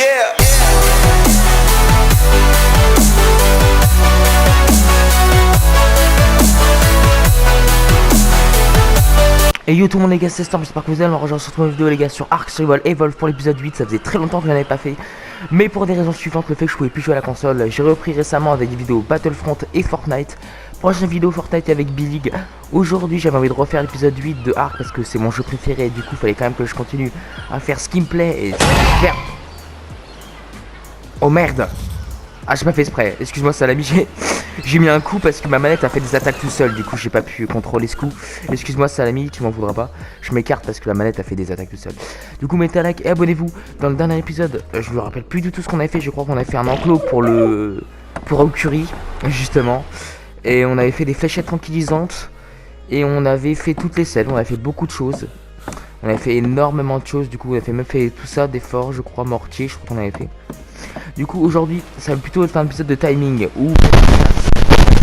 Yeah. Et yo tout le monde les gars, c'est Storm, j'espère que vous allez. Alors aujourd'hui on se retrouve dans une vidéo les gars sur Ark Survival Evolve pour l'épisode 8. Ça faisait très longtemps que je n'en avais pas fait, mais pour des raisons suivantes, le fait que je pouvais plus jouer à la console, j'ai repris récemment avec des vidéos Battlefront et Fortnite. Prochaine vidéo Fortnite avec B-League. Aujourd'hui j'avais envie de refaire l'épisode 8 de Ark parce que c'est mon jeu préféré et du coup il fallait quand même que je continue à faire ce qui me plaît et faire... Oh merde. Ah j'ai pas fait exprès, excuse-moi Salami, j'ai mis un coup parce que ma manette a fait des attaques tout seul. Du coup j'ai pas pu contrôler ce coup. Excuse-moi Salami, tu m'en voudras pas. Je m'écarte parce que la manette a fait des attaques tout seul. Du coup mettez un like et abonnez-vous. Dans le dernier épisode, je me rappelle plus du tout ce qu'on avait fait. Je crois qu'on avait fait un enclos pour Aucurie, justement. Et on avait fait des fléchettes tranquillisantes. Et on avait fait toutes les selles, on avait fait beaucoup de choses. On avait fait énormément de choses. Du coup on avait même fait tout ça, des forges, je crois, mortier, je crois qu'on avait fait. Du coup aujourd'hui ça va plutôt être un épisode de timing où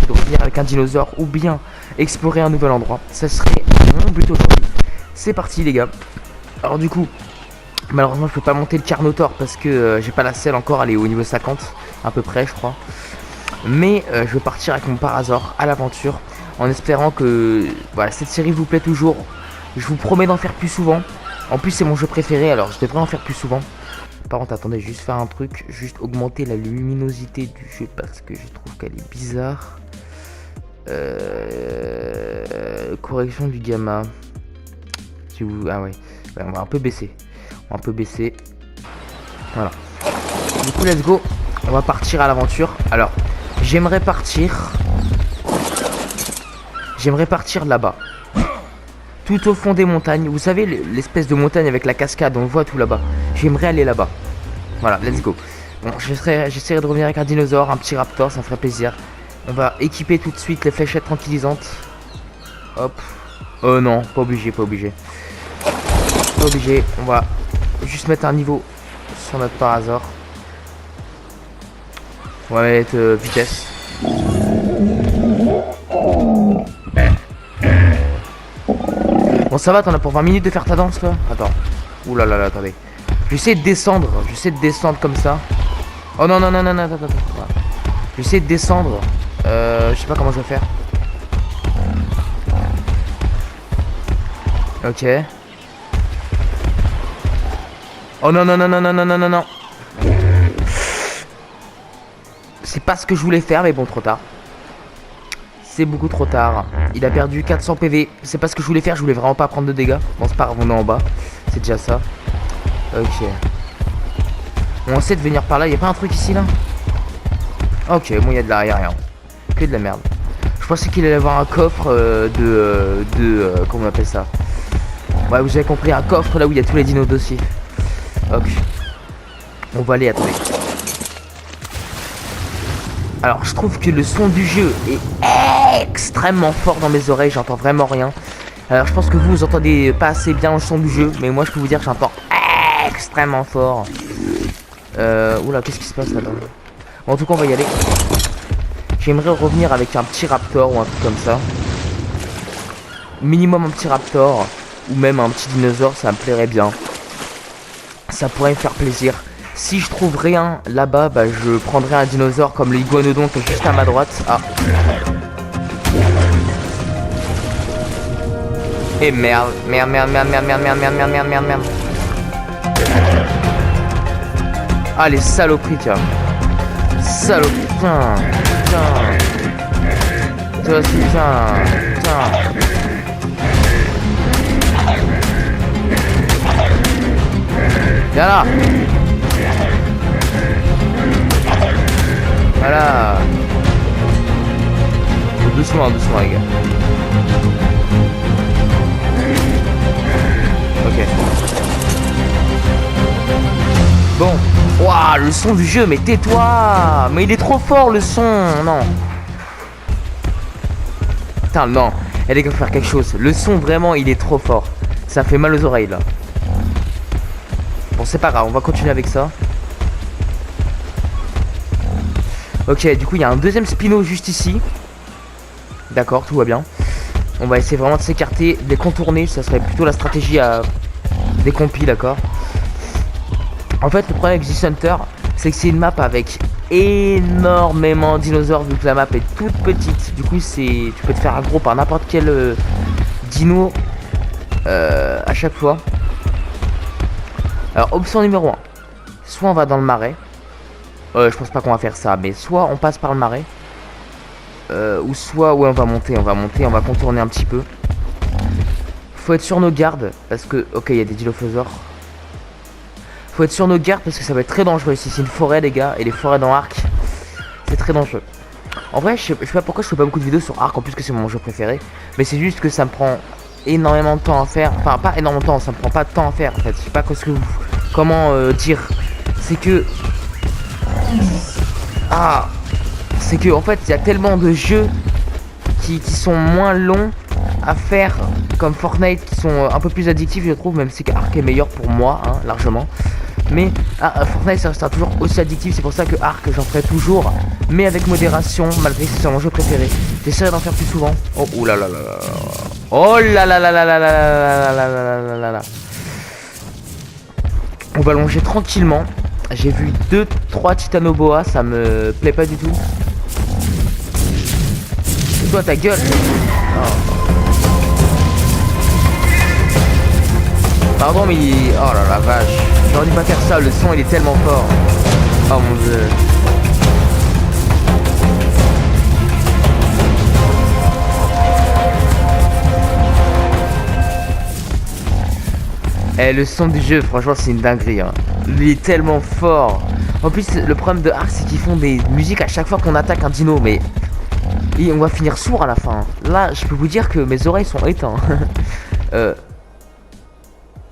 de revenir avec un dinosaure ou bien explorer un nouvel endroit. Ça serait mon but aujourd'hui. C'est parti les gars. Alors du coup malheureusement je peux pas monter le Carnotaur parce que j'ai pas la selle encore, elle est au niveau 50 à peu près je crois. Mais je vais partir avec mon Parasaur à l'aventure en espérant que voilà, cette série vous plaît toujours. Je vous promets d'en faire plus souvent. En plus c'est mon jeu préféré alors je devrais en faire plus souvent. Par contre, attendez, juste faire un truc, juste augmenter la luminosité du jeu parce que je trouve qu'elle est bizarre. Correction du gamma. Si vous... Ah ouais. On va un peu baisser. On va un peu baisser. Voilà. Du coup, let's go. On va partir à l'aventure. Alors, j'aimerais partir là-bas. Tout au fond des montagnes. Vous savez, l'espèce de montagne avec la cascade, on le voit tout là-bas. J'aimerais aller là-bas. Voilà, let's go. Bon, j'essaierai de revenir avec un dinosaure, un petit raptor, ça me ferait plaisir. On va équiper tout de suite les fléchettes tranquillisantes. Hop. Oh non, pas obligé, pas obligé. Pas obligé, on va juste mettre un niveau sur notre Parasaur. On va mettre vitesse. Bon ça va, t'en as pour 20 minutes de faire ta danse toi. Attends. Ouh là là là, attendez. J'essaie de descendre comme ça. Oh non non non non non, attends. Voilà. J'essaie de descendre. Je sais pas comment je vais faire. Ok. Oh non non non non non non non non non. C'est pas ce que je voulais faire mais bon trop tard. C'est beaucoup trop tard. Il a perdu 400 PV. C'est pas ce que je voulais faire. Je voulais vraiment pas prendre de dégâts. Bon c'est pas grave, on est en bas. C'est déjà ça. Ok. On essaie de venir par là. Y'a pas un truc ici là? Ok, bon y'a de là, y'a rien. Que de la merde. Je pensais qu'il allait avoir un coffre comment on appelle ça? Ouais, vous avez compris, un coffre là où il y a tous les dinos dossiers. Ok. On va aller, attendez. Alors je trouve que le son du jeu est extrêmement fort dans mes oreilles, j'entends vraiment rien. Alors je pense que vous entendez pas assez bien le son du jeu, mais moi je peux vous dire que j'entends extrêmement fort. Oula, qu'est-ce qui se passe là-dedans? Bon, en tout cas on va y aller. J'aimerais revenir avec un petit raptor ou un truc comme ça. Minimum un petit raptor ou même un petit dinosaure, ça me plairait bien. Ça pourrait me faire plaisir. Si je trouve rien là-bas, bah je prendrai un dinosaure comme le iguanodon qui est juste à ma droite. Ah. Et merde. Ah les saloperies tiens. Saloperie. Tiens. Toi aussi tiens. Viens là. Voilà. Doucement les gars. Ok. Bon. Waouh, le son du jeu, mais tais-toi. Mais il est trop fort le son. Non. Putain, non. Eh les gars, faut faire quelque chose. Le son, vraiment, il est trop fort. Ça fait mal aux oreilles là. Bon, c'est pas grave, on va continuer avec ça. Ok, du coup il y a un deuxième Spino juste ici. D'accord, tout va bien. On va essayer vraiment de s'écarter, de les contourner. Ça serait plutôt la stratégie à des compis, d'accord. En fait, le problème avec This Hunter, c'est que c'est une map avec énormément de dinosaures vu que la map est toute petite. Du coup, tu peux te faire aggro par n'importe quel dino à chaque fois. Alors, option numéro 1. Soit on va dans le marais. Je pense pas qu'on va faire ça, mais soit on passe par le marais. Ou soit, ouais, on va monter, on va contourner un petit peu. Faut être sur nos gardes, parce que, ok, il y a des dilophosaures. Faut être sur nos gardes, parce que ça va être très dangereux ici. C'est une forêt, les gars, et les forêts dans Ark, c'est très dangereux. En vrai, je sais pas pourquoi je fais pas beaucoup de vidéos sur Ark, en plus que c'est mon jeu préféré. Mais c'est juste que ça me prend énormément de temps à faire. Enfin, pas énormément de temps, ça me prend pas de temps à faire, en fait. Je sais pas comment dire. C'est que... Ah, c'est que en fait il y a tellement de jeux qui sont moins longs à faire comme Fortnite, qui sont un peu plus addictifs je trouve, même si Ark est meilleur pour moi hein, largement. Mais Fortnite ça restera toujours aussi addictif, c'est pour ça que Ark j'en ferai toujours, mais avec modération, malgré que c'est mon jeu préféré. J'essaierai d'en faire plus souvent. Oh là là là là. Oh là là là là là là là là là là. On va longer tranquillement. J'ai vu 2-3 titanoboa, ça me plaît pas du tout. Et toi ta gueule. Oh. Pardon mais oh là la vache. J'aurais dû pas faire ça, le son il est tellement fort. Oh mon dieu. Eh, le son du jeu, franchement, c'est une dinguerie. Hein. Il est tellement fort. En plus, le problème de Ark, c'est qu'ils font des musiques à chaque fois qu'on attaque un dino. Mais et on va finir sourd à la fin. Là, je peux vous dire que mes oreilles sont éteintes.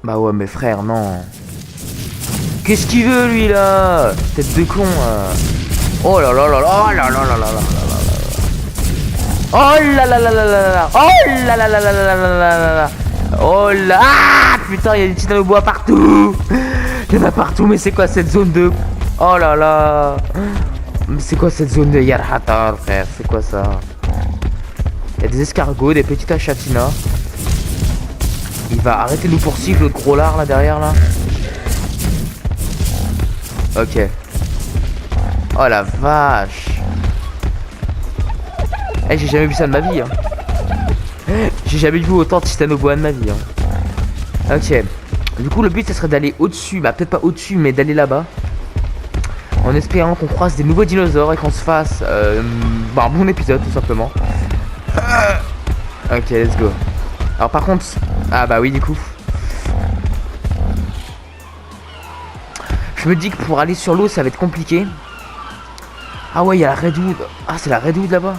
Bah ouais, mes frères, non. Qu'est-ce qu'il veut, lui, là? Tête de con. Oh là là là là. Oh là là là là là là. Oh là là là là là là. Oh là là là là là là là là. Oh là. Ah putain, il y a des titanoboa partout. Il y en a partout, mais c'est quoi cette zone de... Oh là là. Mais c'est quoi cette zone de Yarhatar, frère? C'est quoi ça? Il y a des escargots, des petites achatina. Il va arrêter de nous poursuivre, l'autre gros lard là derrière là. Ok. Oh la vache. Eh, j'ai jamais vu ça de ma vie. Hein. J'ai jamais vu autant de titanoboa de ma vie. Hein. Ok. Du coup, le but, ça serait d'aller au-dessus. Bah, peut-être pas au-dessus, mais d'aller là-bas. En espérant qu'on croise des nouveaux dinosaures et qu'on se fasse bah, un bon épisode, tout simplement. Ok, let's go. Alors, par contre... Ah bah oui, du coup. Je me dis que pour aller sur l'eau, ça va être compliqué. Ah ouais, il y a la Redwood. Ah, c'est la Redwood là-bas.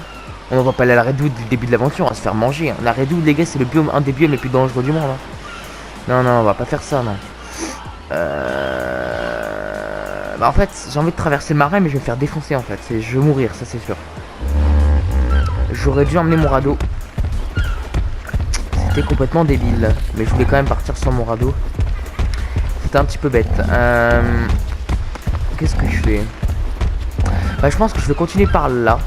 On va pas aller à la Redwood dès le début de l'aventure, on va se faire manger. Hein. La Redwood, les gars, c'est le biome, un des biomes les plus dangereux du monde. Hein. Non, non, on va pas faire ça, non. Bah en fait, j'ai envie de traverser le marais, mais je vais me faire défoncer en fait. Je vais mourir, ça c'est sûr. J'aurais dû emmener mon radeau. C'était complètement débile. Mais je voulais quand même partir sans mon radeau. C'était un petit peu bête. Qu'est-ce que je fais? Bah je pense que je vais continuer par là.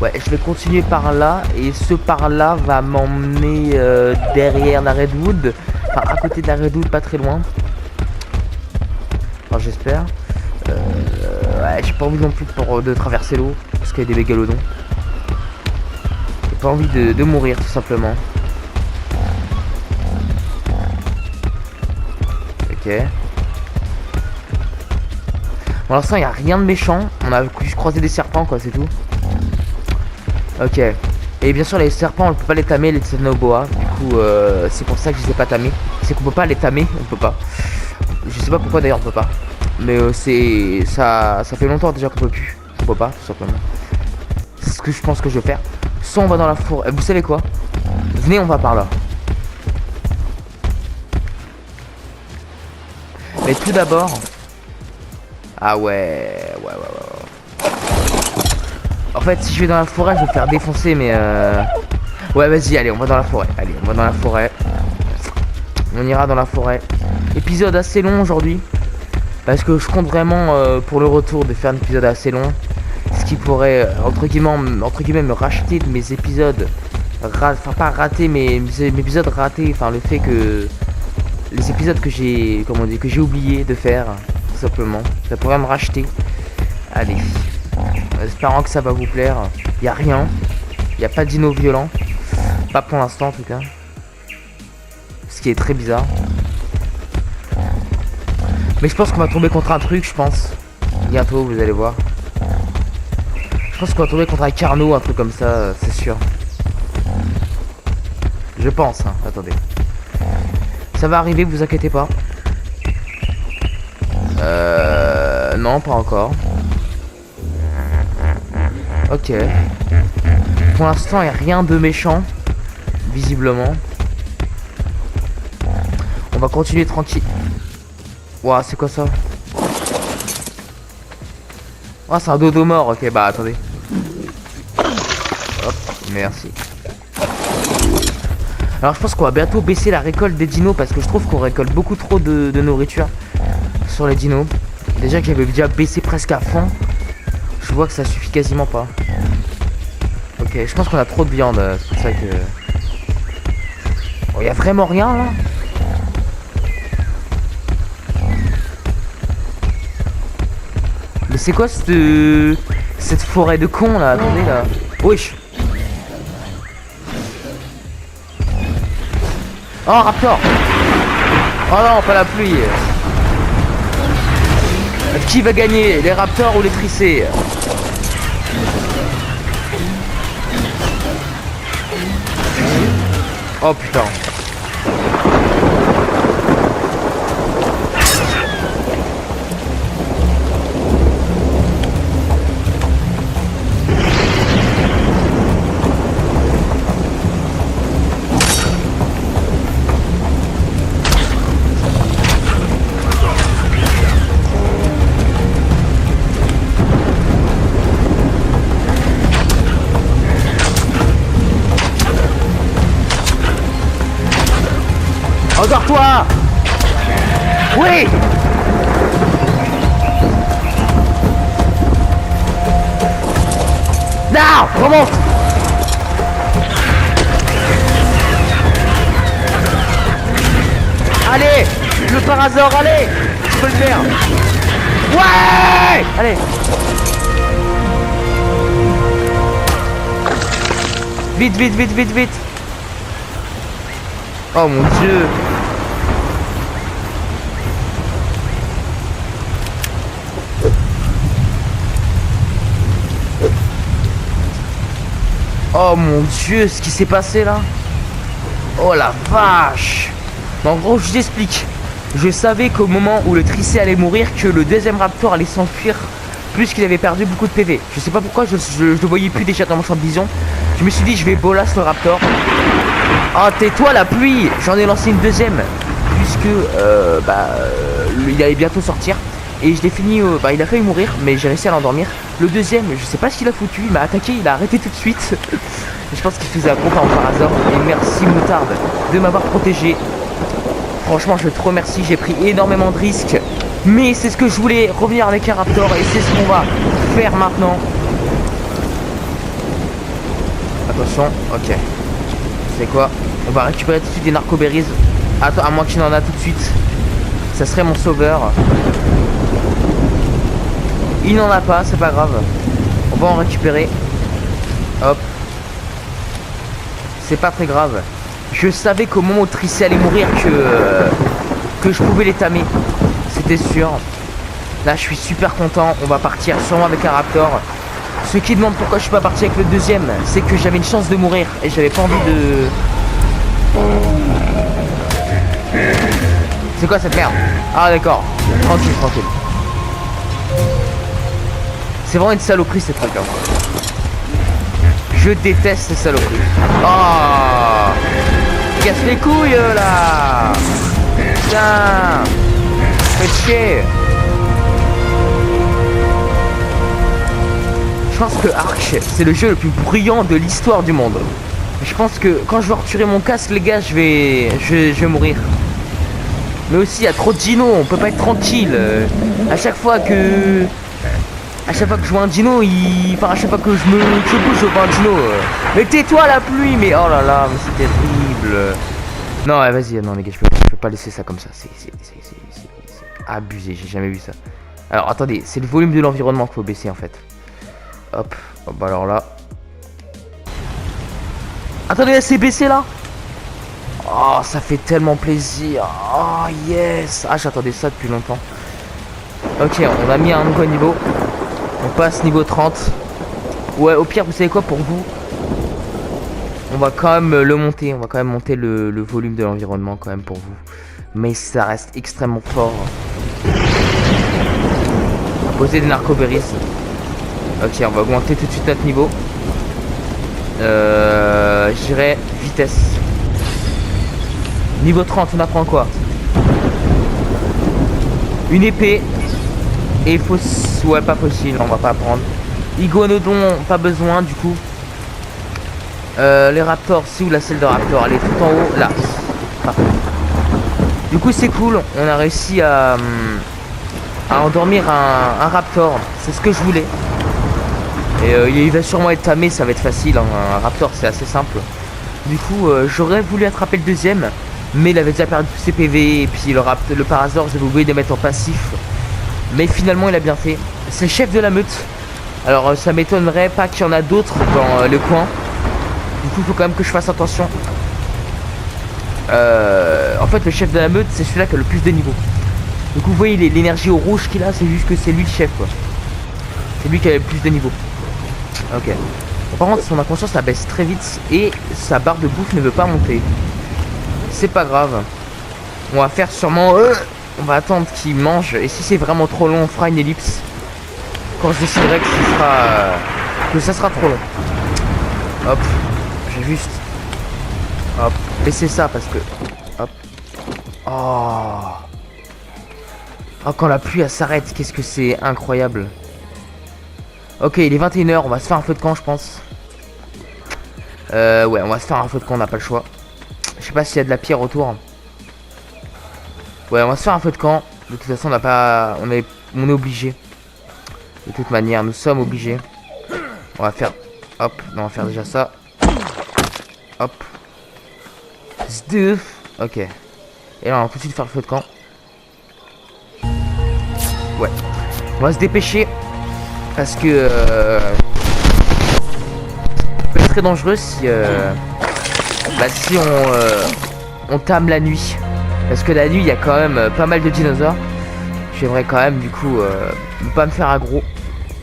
Ouais, je vais continuer par là. Et ce par là va m'emmener derrière la Redwood. Enfin, à côté de la Redwood, pas très loin. Enfin, j'espère. Ouais, j'ai pas envie non plus de traverser l'eau. Parce qu'il y a des mégalodons. J'ai pas envie de mourir, tout simplement. Ok. Pour l'instant, il n'y a rien de méchant. On a juste croisé des serpents, quoi, c'est tout. Ok. Et bien sûr, les serpents, on peut pas les tamer, les titanoboa. Du coup, c'est pour ça que je les ai pas tamés. C'est qu'on peut pas les tamer, on peut pas. Je sais pas pourquoi d'ailleurs, on peut pas. Mais ça fait longtemps déjà qu'on peut plus. On peut pas, tout simplement. C'est ce que je pense que je vais faire. Soit on va dans la forêt. Vous savez quoi? Venez, on va par là. Mais tout d'abord... Ah ouais. En fait, si je vais dans la forêt, je vais me faire défoncer, mais ouais, vas-y, allez, on va dans la forêt. Allez, on va dans la forêt. On ira dans la forêt. Épisode assez long aujourd'hui. Parce que je compte vraiment pour le retour de faire un épisode assez long. Ce qui pourrait, entre guillemets, me racheter de mes épisodes. Enfin, pas rater, mais mes épisodes ratés. Enfin, le fait que les épisodes que j'ai, comment on dit, que j'ai oublié de faire, tout simplement. Ça pourrait me racheter. Allez, en espérant que ça va vous plaire. Y a rien, y a pas de dino violent, pas pour l'instant en tout cas. Ce qui est très bizarre. Mais je pense qu'on va tomber contre un truc, je pense. Bientôt, vous allez voir. Je pense qu'on va tomber contre un Carno, un truc comme ça, c'est sûr. Je pense, hein. Attendez. Ça va arriver, vous inquiétez pas. Non, pas encore. Ok. Pour l'instant, il n'y a rien de méchant. Visiblement. On va continuer tranquille. Ouah, c'est quoi ça? Ah, c'est un dodo mort. Ok, bah attendez. Hop, merci. Alors je pense qu'on va bientôt baisser la récolte des dinos parce que je trouve qu'on récolte beaucoup trop de nourriture sur les dinos. Déjà que j'avais déjà baissé presque à fond. Je vois que ça suffit quasiment pas. Ok, je pense qu'on a trop de viande, c'est pour ça que... Oh, y a vraiment rien là? Mais c'est quoi cette forêt de cons là? Attendez là. Wesh. Oh, Raptor. Oh non, pas la pluie. Qui va gagner, les Raptors ou les Tricés? Oh putain. Encore toi. Oui. Non, remonte. Allez, le parasor, allez. Tu peux le faire. Ouais. Allez. Vite, vite, vite, vite, vite. Oh mon dieu. Oh mon dieu, ce qui s'est passé là. Oh la vache. En gros, je t'explique. Je savais qu'au moment où le Tricé allait mourir, que le deuxième Raptor allait s'enfuir, puisqu'il avait perdu beaucoup de PV. Je sais pas pourquoi, je le voyais plus déjà dans mon champ de vision. Je me suis dit, je vais bolasse le Raptor. Oh, tais-toi la pluie. J'en ai lancé une deuxième, puisque il allait bientôt sortir. Et je l'ai fini, il a failli mourir, mais j'ai réussi à l'endormir. Le deuxième, je sais pas ce qu'il a foutu, il m'a attaqué, il a arrêté tout de suite. Je pense qu'il faisait un gros par hasard. Et merci Moutarde de m'avoir protégé. Franchement, je te remercie, j'ai pris énormément de risques. Mais c'est ce que je voulais, revenir avec un Raptor, et c'est ce qu'on va faire maintenant. Attention, ok. C'est quoi? On va récupérer tout de suite des narcoberries. Attends, à moins qu'il en a tout de suite. Ça serait mon sauveur. Il n'en a pas, c'est pas grave. On va en récupérer. Hop. C'est pas très grave. Je savais qu'au moment où Tricé allait mourir que je pouvais les tamer. C'était sûr. Là je suis super content. On va partir sûrement avec un Raptor. Ceux qui demandent pourquoi je suis pas parti avec le deuxième, c'est que j'avais une chance de mourir. Et j'avais pas envie de... C'est quoi cette merde? Ah d'accord. Tranquille, tranquille. C'est vraiment une saloperie ces trucs. Je déteste ces saloperies. Oh, casse les couilles là. Putain, faites chier. Je pense que Ark, c'est le jeu le plus bruyant de l'histoire du monde. Je pense que quand je vais retirer mon casque, les gars, je vais mourir. Mais aussi, il y a trop de dinos, on peut pas être tranquille. À chaque fois que je vois un dino, à chaque fois que je bouge, je vois un dino. Mais tais-toi la pluie, mais oh là là, mais c'est terrible. Non, ouais, vas-y, non, les gars, je peux pas laisser ça comme ça. C'est abusé, j'ai jamais vu ça. Alors, attendez, c'est le volume de l'environnement qu'il faut baisser, en fait. Hop, hop, bah alors là. Attendez, elle s'est baissée, là. Oh, ça fait tellement plaisir. Oh, yes. Ah, j'attendais ça depuis longtemps. Ok, on a mis un nouveau niveau. On passe niveau 30. Ouais, au pire, vous savez quoi, pour vous, on va quand même le monter. On va quand même monter le volume de l'environnement quand même pour vous. Mais ça reste extrêmement fort. On va poser des narcoberries. Ok, on va augmenter tout de suite notre niveau. Je dirais vitesse. Niveau 30, on apprend quoi? Une épée. Et il faut... Ouais, pas possible, on va pas apprendre. Iguanodon, pas besoin du coup. Les raptors, si, ou la selle de raptor, elle est tout en haut, là. Parfait. Du coup, c'est cool, on a réussi à endormir un raptor. C'est ce que je voulais. Et il va sûrement être tamé, ça va être facile, hein. Un raptor, c'est assez simple. Du coup, j'aurais voulu attraper le deuxième, mais il avait déjà perdu tous ses PV. Et puis le Parazord, j'avais oublié de le mettre en passif. Mais finalement, il a bien fait. C'est le chef de la meute. Alors, ça m'étonnerait pas qu'il y en a d'autres dans le coin. Du coup, il faut quand même que je fasse attention. En fait, le chef de la meute, c'est celui-là qui a le plus de niveaux. Du coup, vous voyez l'énergie au rouge qu'il a, c'est juste que c'est lui le chef, quoi. C'est lui qui a le plus de niveaux. Ok. Bon, par contre, son inconscience, ça baisse très vite. Et sa barre de bouffe ne veut pas monter. C'est pas grave. On va faire sûrement... on va attendre qu'il mange. Et si c'est vraiment trop long, on fera une ellipse. Quand je déciderai que ça sera trop long. Hop. J'ai juste... Hop. Baisser ça parce que... Hop. Oh. Oh, quand la pluie elle s'arrête, qu'est-ce que c'est incroyable. Ok, il est 21h, on va se faire un feu de camp, je pense. Ouais, on va se faire un feu de camp, on n'a pas le choix. Je sais pas s'il y a de la pierre autour. Ouais, on va se faire un feu de camp. De toute façon, on n'a pas... On est obligé. De toute manière, nous sommes obligés. On va faire... Hop, on va faire déjà ça. Hop. Ok. Et là, on va tout de suite faire le feu de camp. Ouais. On va se dépêcher. Parce que... ça peut être très dangereux si... si on tame la nuit. Parce que la nuit, il y a quand même pas mal de dinosaures. J'aimerais quand même, du coup, ne pas me faire aggro.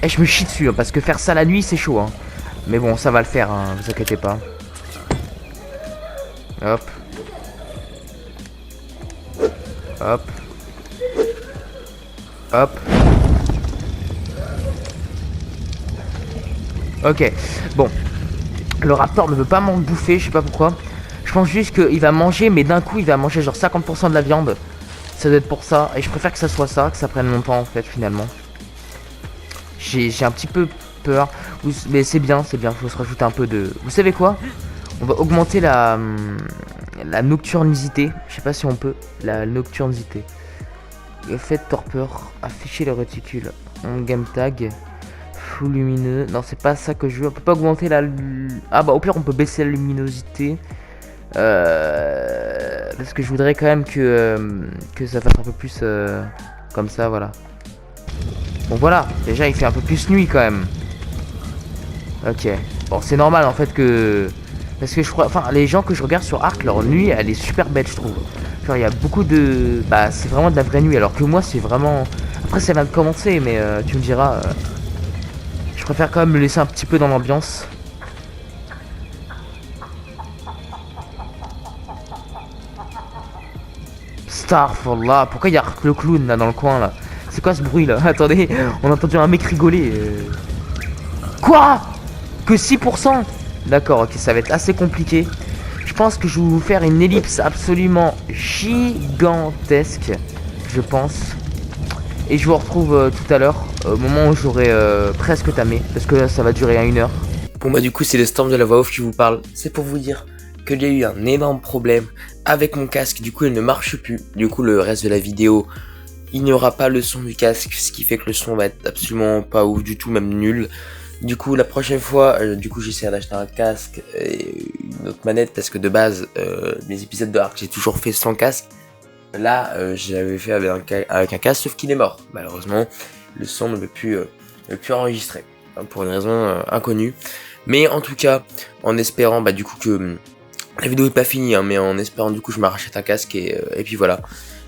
Et je me chie dessus, hein, parce que faire ça la nuit, c'est chaud. Hein. Mais bon, ça va le faire, hein, vous inquiétez pas. Hop. Hop. Hop. Ok. Bon. Le raptor ne veut pas m'en bouffer, je sais pas pourquoi. Je pense juste qu'il va manger, mais d'un coup, il va manger genre 50% de la viande. Ça doit être pour ça. Et je préfère que ça soit ça, que ça prenne longtemps, en fait, finalement. J'ai un petit peu peur. Mais c'est bien, faut se rajouter un peu de... Vous savez quoi? On va augmenter la nocturnisité. Je sais pas si on peut. La nocturnisité. Effet de torpeur. Afficher les réticules. On game tag. Full lumineux. Non, c'est pas ça que je veux. On peut pas augmenter la... Ah bah au pire on peut baisser la luminosité. Parce que je voudrais quand même que ça fasse un peu plus comme ça, voilà. Bon voilà, déjà il fait un peu plus nuit quand même. Ok. Bon, c'est normal en fait que... Parce que je crois... Enfin, les gens que je regarde sur Arc, leur nuit, elle est super belle, je trouve. Genre, il y a beaucoup de... Bah, c'est vraiment de la vraie nuit, alors que moi, c'est vraiment... Après, ça vient de commencer, mais tu me diras... Je préfère quand même me laisser un petit peu dans l'ambiance. Starfallah, pourquoi il y a Arc le clown, là, dans le coin, là? C'est quoi ce bruit, là? Attendez, on a entendu un mec rigoler. Quoi? Que 6%? D'accord, ok, ça va être assez compliqué. Je pense que je vais vous faire une ellipse absolument gigantesque, je pense. Et je vous retrouve tout à l'heure, au moment où j'aurai presque tamé, parce que là, ça va durer à 1 heure. Bon bah du coup c'est le Storm de la voix off qui vous parle. C'est pour vous dire qu'il y a eu un énorme problème avec mon casque. Du coup il ne marche plus. Du coup le reste de la vidéo, il n'y aura pas le son du casque, ce qui fait que le son va être absolument pas ouf du tout, même nul. Du coup, la prochaine fois, j'essaierai d'acheter un casque et une autre manette parce que de base, mes épisodes de Ark, j'ai toujours fait sans casque. Là, j'avais fait avec un casque, sauf qu'il est mort. Malheureusement, le son ne veut plus enregistrer, hein, pour une raison inconnue. Mais en tout cas, en espérant que la vidéo est pas finie, hein, mais en espérant je me rachète un casque et puis voilà.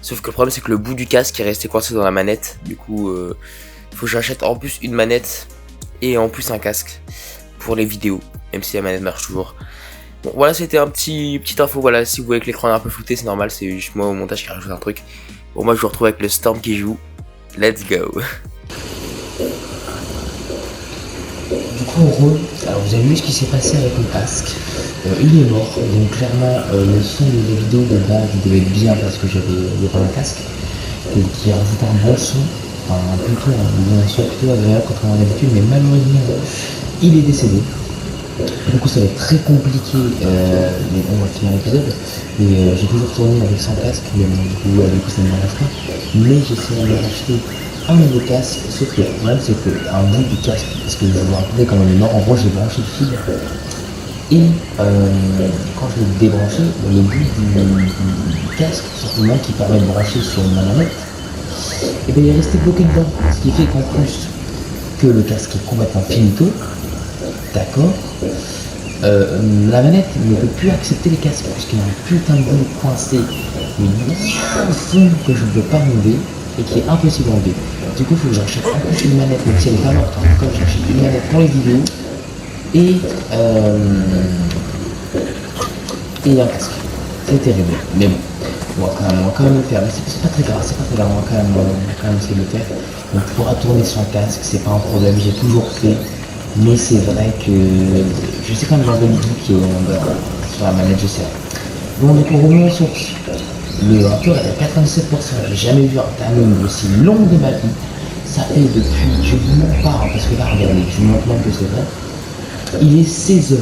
Sauf que le problème c'est que le bout du casque est resté coincé dans la manette. Du coup, faut que j'achète en plus une manette et en plus un casque pour les vidéos, même si la manette marche toujours. Bon, voilà, c'était un petite info. Voilà, si vous voyez que l'écran est un peu flouté, c'est normal, c'est juste moi au montage qui rajoute un truc. Bon, moi je vous retrouve avec le Storm qui joue. Let's go. Du coup, en gros, alors vous avez vu ce qui s'est passé avec le casque. Il est mort, donc clairement le son de la vidéo de base devait être bien parce que j'avais pas un casque qui rajoute un bon son, enfin plutôt un son plutôt agréable contrairement à d'habitude, mais malheureusement il est décédé. Du coup ça va être très compliqué, mais on va finir l'épisode. Et j'ai toujours tourné avec 100 casques, mais bon, du coup ça ne m'arrive pas. Mais j'essaie de racheter un nouveau casque, sauf que le problème c'est qu'un bout du casque, parce que je vous rappelais quand on est mort, en gros j'ai branché le fil. Et quand je l'ai débranché, le bout du casque, simplement qui permet de brancher sur ma manette, et bien il est resté bloqué dedans. Ce qui fait qu'en plus que le casque est complètement finito, d'accord, la manette ne peut plus accepter les casques puisqu'il y a un putain de bout coincé, mais bien au fond que je ne peux pas enlever et qui est impossible à enlever. Du coup il faut que j'achète en plus une manette, même si elle n'est pas morte, comme j'achète une manette pour les vidéos. Et un casque. C'est terrible. Mais bon, on va quand même le faire. Mais c'est pas très grave, on va quand même essayer de le faire. On pourra tourner sans casque, c'est pas un problème, j'ai toujours fait. Mais c'est vrai que je sais quand même l'enlever le bout qui est sur la manette, je sais. Bon, donc on remet aux sources. Le hacker est à 87%. J'ai jamais vu un timing aussi long de ma vie. Ça fait depuis, je vous mens pas, parce que là, regardez, je vous montre même que c'est vrai. Il est 16h,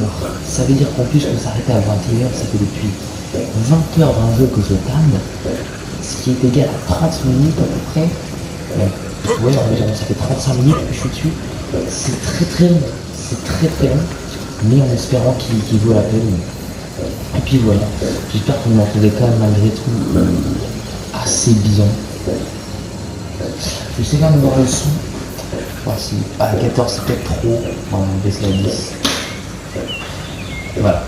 ça veut dire qu'en plus on s'arrêtait à 21h, ça fait depuis 20h d'un jeu que je tame, ce qui est égal à 30 minutes à peu près. Ouais, environ, ça fait 35 minutes que je suis dessus. C'est très long, mais en espérant qu'il vaut la peine. Et puis voilà, j'espère que vous m'entendez quand même malgré tout assez bien. Je sais quand même voir le son. Voici, à 14 c'est peut-être trop, on va baisser à 10. Voilà.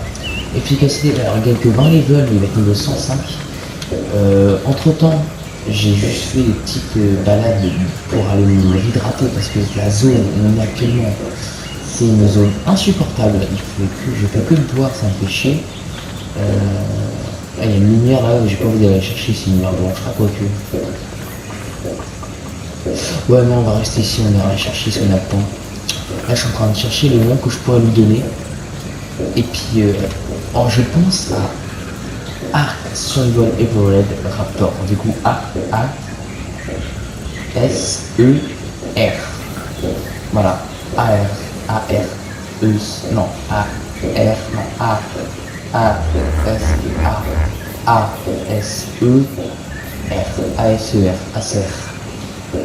Efficacité, alors il y a que 20 levels, il va être niveau 105. Entre temps, j'ai juste fait des petites balades pour aller me réhydrater parce que la zone où on est actuellement, c'est une zone insupportable. Je fais que le boire, ça me fait chier. Il y a une lumière là, j'ai pas envie d'aller chercher, c'est une lumière blanche, quoi que. Ouais, non, on va rester ici, on ira chercher ce qu'on a le temps. Là, je suis en train de chercher les noms que je pourrais lui donner. Et puis, je pense à Ark Survival Evolved Raptor. Du coup, A-S-E-R. Voilà. A-R-A-R-E. Non, A-R. Non, A. A-S-A. A-S-E-R. A-S-E-R. Acer.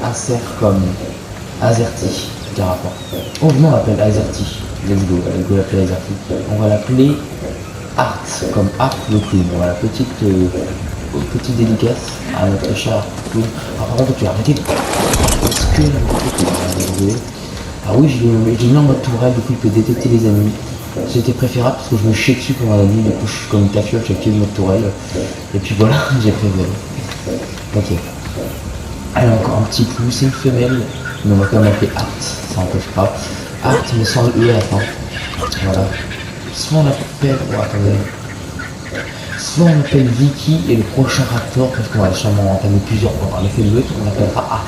Acer comme Azerty, petit rapport. Oh, non, on l'appelle Azerty. Let's go l'appeler Azerty. On va l'appeler Art, comme Art le clown. Voilà, petite dédicace à notre cher Art clown. Alors, par contre, tu as arrêté de. Est-ce que. Ah oui, j'ai mis en mode tourelle, du coup, il peut détecter les ennemis. C'était préférable parce que je me chie dessus pendant la nuit, du coup, je suis comme une tafiole, j'ai activé le mode tourelle. Et puis voilà, j'ai préféré. Ok. Elle a encore un petit plus, c'est une femelle, mais on va quand même l'appeler Art, ça n'empêche pas. Art, mais sans le E à la fin. Voilà. Soit on l'appelle. Oh, attendez. Soit on l'appelle Vicky et le prochain Raptor, parce qu'on va sûrement entamer plusieurs fois. On a fait le but, on l'appellera Art.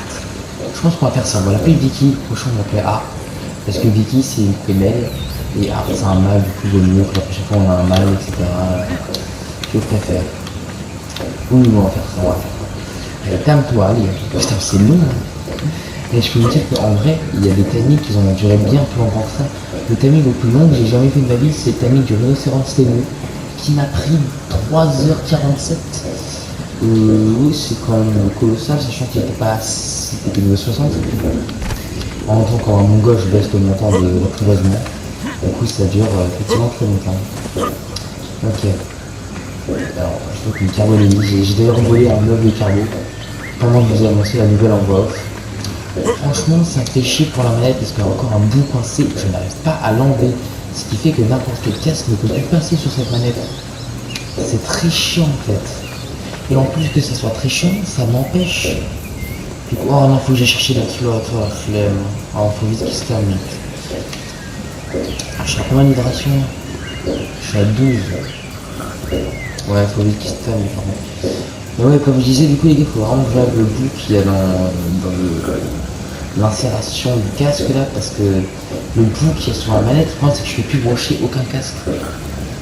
Je pense qu'on va faire ça. On va l'appeler Vicky, le prochain on l'appelle Art. Parce que Vicky c'est une femelle et Art c'est un mâle, du coup vaut mieux que la prochaine fois on a un mâle, etc. Je préfère. Oui, on va faire ça, on va faire ça. Calme-toi, allez. Putain, c'est long. Et je peux vous dire qu'en vrai, il y a des timings qui ont duré bien plus longtemps que ça. Le timing le plus long que j'ai jamais fait de ma vie, c'est le timing du rhinocéros ténu, qui m'a pris 3h47. Oui, c'est quand même colossal, sachant qu'il n'était pas. C'était niveau 60. En même temps, quand un mongol, je baisse le montant de prélèvement. Du coup, ça dure effectivement très longtemps. Ok. Alors, je vois que le carbo est mis. J'ai d'ailleurs envoyé un meuble carbo pendant que je vous ai annoncé la nouvelle en voix off. Franchement, ça me fait chier pour la manette parce qu'il y a encore un bout coincé. Je n'arrive pas à l'enlever. Ce qui fait que n'importe quel casque ne peut plus passer sur cette manette. C'est très chiant en fait. Et en plus que ça soit très chiant, ça m'empêche. Du coup, oh non, faut que j'aille chercher la flotte, oh la flemme. Oh, faut vite qu'il se termine. Je suis à combien d'hydratation? Je suis à 12. Ouais, faut vite qu'il se termine, pardon. Mais ouais, comme je disais, du coup, les gars, faut vraiment que je regarde le bout qu'il y a dans l'insération du casque là, parce que le bout qu'il y a sur la manette, le problème c'est que je ne fais plus brancher aucun casque.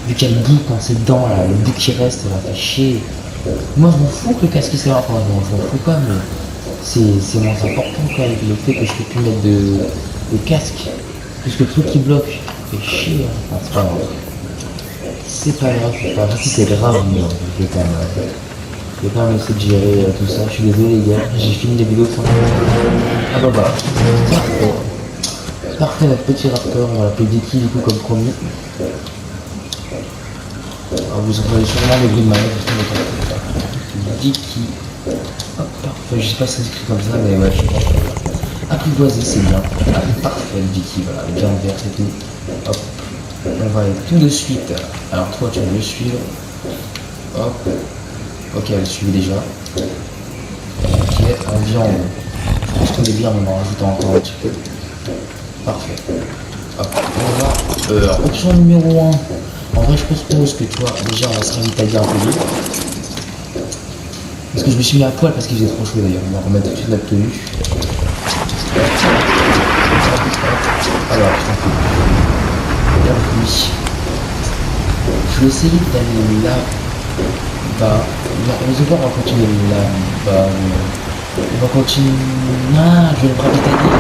Vu qu'il y a le bout quand c'est dedans, là, le bout qui reste, ça va faire chier. Moi, je m'en fous que le casque soit là, enfin, je m'en fous pas, mais c'est moins important quand même, le fait que je ne peux plus mettre de casque. Parce que le truc qui bloque, ça fait chier. Hein. Enfin, c'est pas grave. C'est pas grave, c'est pas grave. Si c'est grave, mais je vais quand même essayer de gérer tout ça. Je suis désolé les gars, j'ai fini les vidéos sans... Ah bah voilà. Parfait. Parfait, notre petit raptor, on va l'appeler Dicky du coup comme promis. Alors, vous entendez sûrement les bruits de manette, Dicky. Hop, parfait, je sais pas si ça s'écrit comme ça, mais ouais, je pense. Apprivoisé, c'est bien. Ah, parfait, Dicky, voilà, bien vert et tout. Hop. On va aller tout de suite. Alors toi, tu vas me suivre. Hop. Ok, elle suit déjà. Ok, en viande. Je pense qu'on est bien, on en rajoute encore un petit peu. Parfait. Hop, on va. Option numéro 1. En vrai, je propose que tu vois, déjà, on va se ravitailler un peu mieux. Parce que je me suis mis à poil parce qu'il faisait trop chaud d'ailleurs. On va remettre tout de suite notre tenue. Alors, putain, oui. Je vais essayer d'aller là-bas. On va continuer là-bas. On va continuer. Ah, je vais le ravitailler.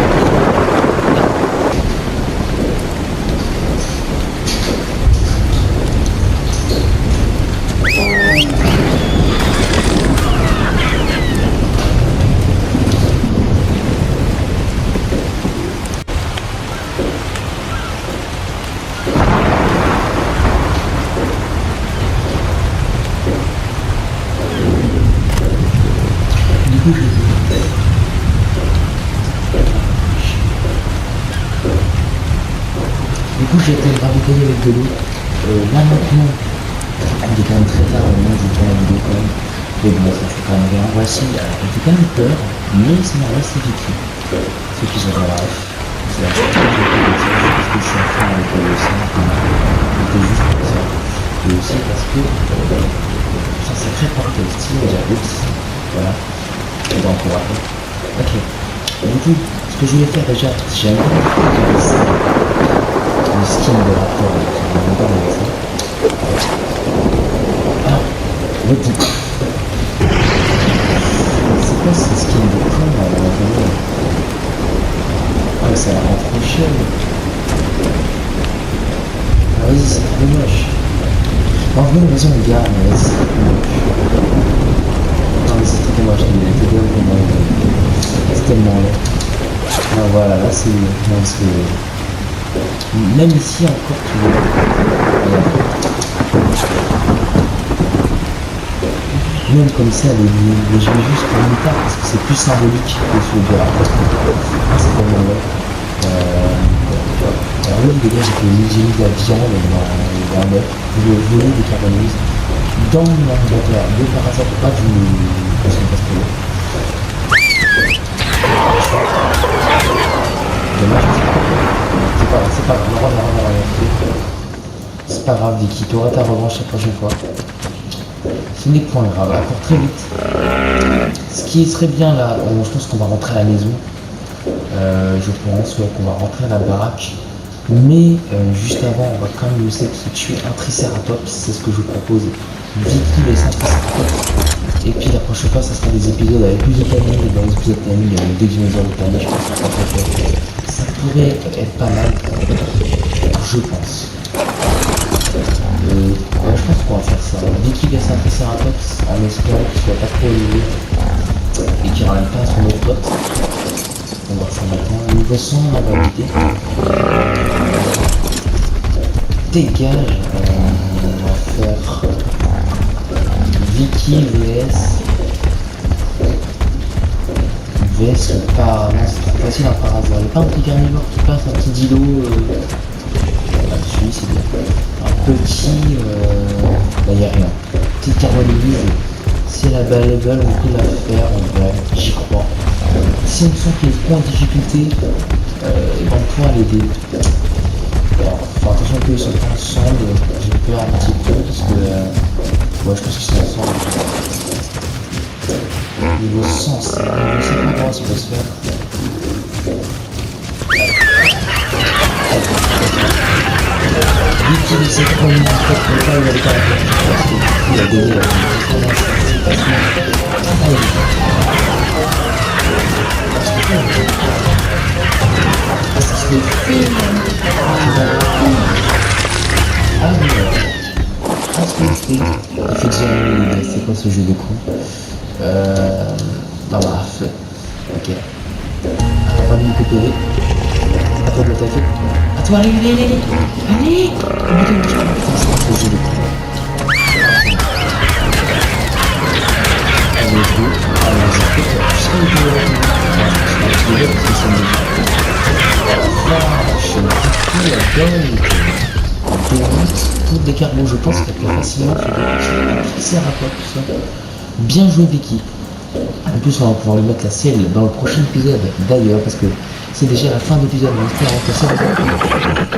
Du coup, j'ai été ravitailler avec de l'eau. Là maintenant, il est quand même très tard, au moment où je tourne la vidéo quand même. Mais bon, ça fait quand même rien. Voici, elle fait quand même peur, mais ça m'a resté vécu. Ceux qui sont dans la ref, c'est la chose que j'ai fait de ça, parce que je suis en train avec le sein, c'était juste pour ça. Et aussi parce que ça c'est très fort quel style, on dirait oups, voilà. Et donc on va faire. Ok. Du coup, ce que je voulais faire déjà, j'aime bien le skin de rapport, je vais pas avec ça. Alors, le bout. C'est quoi ce skin de con là, dans la vidéo? Ah, ça la rend trop chienne. Ah, vas-y, c'est trop moche. En vrai, vas-y, on garde, mais vas-y. Non, mais c'est trop moche, c'est tellement laid. Ah, voilà, là c'est. Non, parce que. Même ici encore, tu vois. Même comme ça, je mets juste pour une part parce que c'est plus symbolique que celui de la ah, c'est tellement vrai. Alors oui, les gars, j'ai mis de la viande dans un œuf, le volet de carbonise dans l'ordinateur de par hasard, pas du. Parce qu'on passe trop. Dommage, c'est pas grave, c'est pas grave, Vicky, tu auras ta revanche la prochaine fois. Ce n'est point grave, alors très vite. Ce qui serait bien là, je pense qu'on va rentrer à la maison. Je pense qu'on va rentrer à la baraque. Mais juste avant, on va quand même essayer de se tuer un tricératops, c'est ce que je vous propose. Vicky laisse un tricératops. Et puis la prochaine fois, ça sera des épisodes avec plus de planning. Et dans les épisodes de planning, il y a deux dinosaures de planning, je pense que ça pourrait être pas mal. Je pense. Je pense qu'on va faire ça. Vicky laisse un tricératops en espérant qu'il soit pas trop élevé et qu'il ramène pas son autre pote. On va voir ça maintenant. niveau 100 on va quitter. Dégage, on va faire Vicky VS le par... Non, c'est trop facile un par hasard. Il n'y a pas un petit carnivore qui passe, un petit dilo là-dessus, c'est bien. Un petit... Là, il n'y a rien. Petite carnivore, si elle a available, on peut la faire, en vrai, j'y crois. Si on sent qu'il est trop en difficulté, et ben on pourra l'aider. Enfin, attention qu'ils sont pas ensemble, j'ai peur un petit peu parce que ouais, je pense qu'ils sont ensemble. Niveau 100, c'est pas grave, ça peut se faire. Vite il essaie de prendre une tête comme ça, il a les caractères parce qu'il a gagné la Parce qu'il fait ah oui, effectivement, c'est quoi ce jeu de con? Bah bref, ok. On va lui couper. À toi de l'attaquer. À toi, allez, allez, allez, allez. C'est quoi ce jeu de con? Allez, je vais. Alors, je sais que je sais où je vais retourner. Parce que c'est une je la bonne pour des carbos, je pense qu'elle peut facilement faire des pixels à quoi tout ça. Bien joué Vicky. En plus on va pouvoir lui mettre la selle dans le prochain épisode d'ailleurs parce que c'est déjà la fin de l'épisode. On espère que ça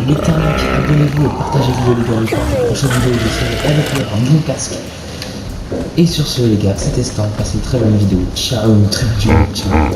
mettez un like, abonnez-vous et partagez la vidéo les gars. La prochaine vidéo je serai avec un nouveau casque. Et sur ce les gars, c'était Stan, passez une très bonne vidéo. Ciao, une très bonne vidéo. Ciao.